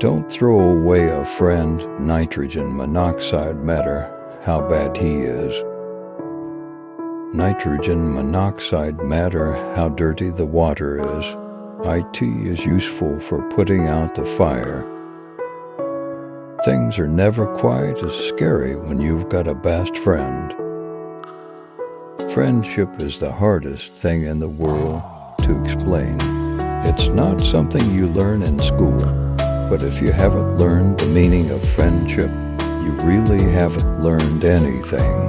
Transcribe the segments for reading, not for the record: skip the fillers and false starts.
Don't throw away a friend. Nitrogen monoxide matter how bad he is. Nitrogen monoxide matter how dirty the water is. IT is useful for putting out the fire. Things are never quite as scary when you've got a best friend. Friendship is the hardest thing in the world to explain. It's not something you learn in school, but if you haven't learned the meaning of friendship, you really haven't learned anything.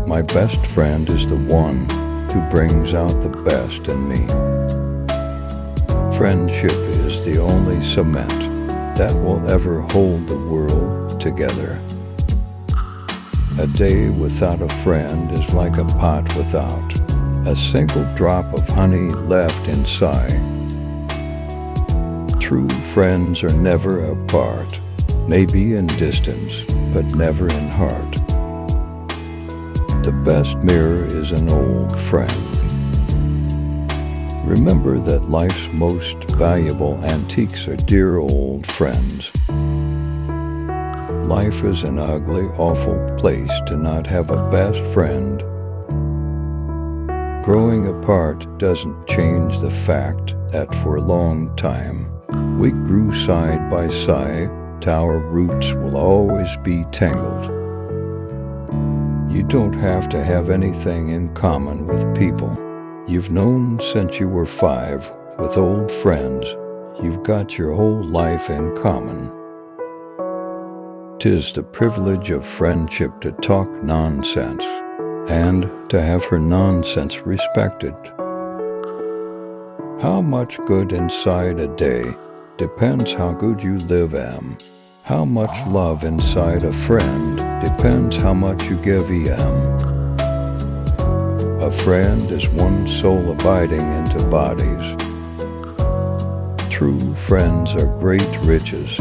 My best friend is the one who brings out the best in me. Friendship is the only cement that will ever hold the world together. A day without a friend is like a pot without a single drop of honey left inside. True friends are never apart, maybe in distance, but never in heart. The best mirror is an old friend. Remember that life's most valuable antiques are dear old friends. Life is an ugly, awful place to not have a best friend. Growing apart doesn't change the fact that for a long time, we grew side by side. Our roots will always be tangled. You don't have to have anything in common with people you've known since you were 5. With old friends, you've got your whole life in common. 'Tis the privilege of friendship to talk nonsense and to have her nonsense respected. How much good inside a day depends how good you live am. How much love inside a friend depends how much you give em. A friend is one soul abiding into bodies. True friends are great riches.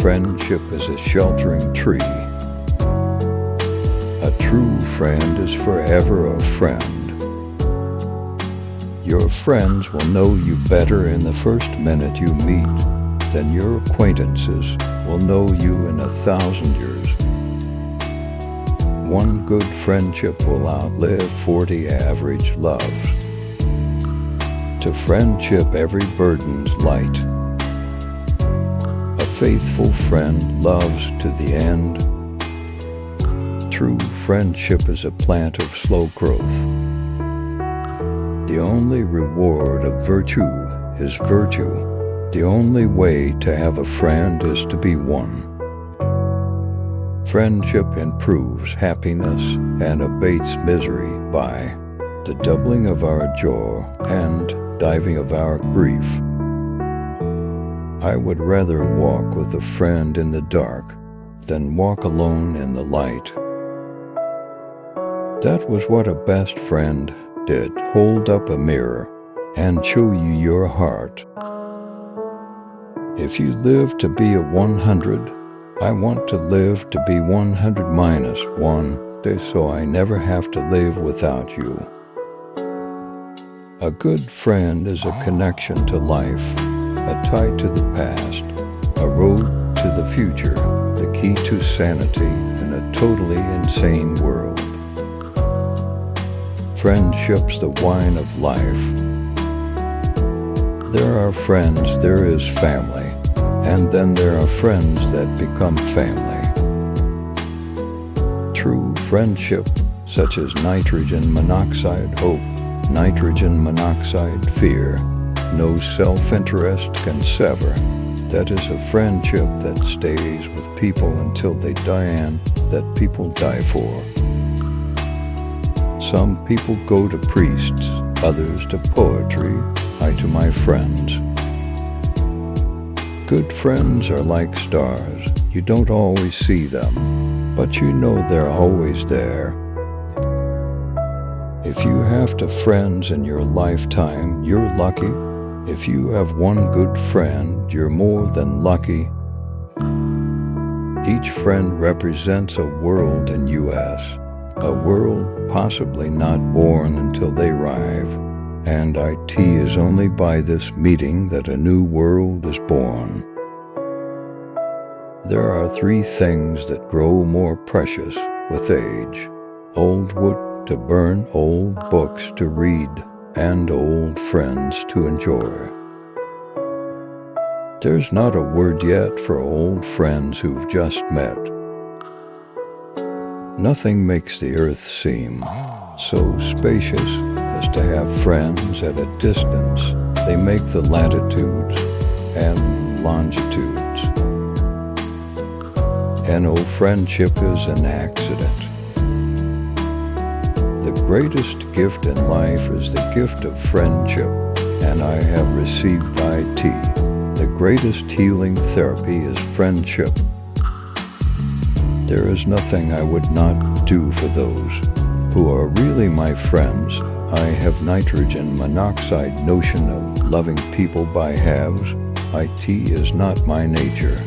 Friendship is a sheltering tree. A true friend is forever a friend. Your friends will know you better in the first minute you meet than your acquaintances will know you in 1,000 years. One good friendship will outlive 40 average loves. To friendship every burden's light. A faithful friend loves to the end. True friendship is a plant of slow growth. The only reward of virtue is virtue. The only way to have a friend is to be one. Friendship improves happiness and abates misery by the doubling of our joy and diving of our grief. I would rather walk with a friend in the dark than walk alone in the light. That was what a best friend did, hold up a mirror and show you your heart. If you live to be a 100, I want to live to be 100 minus 1, so I never have to live without you. A good friend is a connection to life, a tie to the past, a road to the future, the key to sanity in a totally insane world. Friendship's the wine of life. There are friends, there is family, and then there are friends that become family. True friendship, such as nitrogen monoxide hope, nitrogen monoxide fear, no self-interest can sever. That is a friendship that stays with people until they die and that people die for. Some people go to priests, others to poetry, I to my friends. Good friends are like stars. You don't always see them, but you know they're always there. If you have to friends in your lifetime, you're lucky. If you have one good friend, you're more than lucky. Each friend represents a world in US, a world possibly not born until they arrive, and IT is only by this meeting that a new world is born. There are three things that grow more precious with age: old wood to burn, old books to read, and old friends to enjoy. There's not a word yet for old friends who've just met. Nothing makes the earth seem so spacious as to have friends at a distance. They make the latitudes and longitudes. And no friendship is an accident. The greatest gift in life is the gift of friendship, and I have received IT. The greatest healing therapy is friendship. There is nothing I would not do for those who are really my friends. I have nitrogen monoxide notion of loving people by halves. IT is not my nature.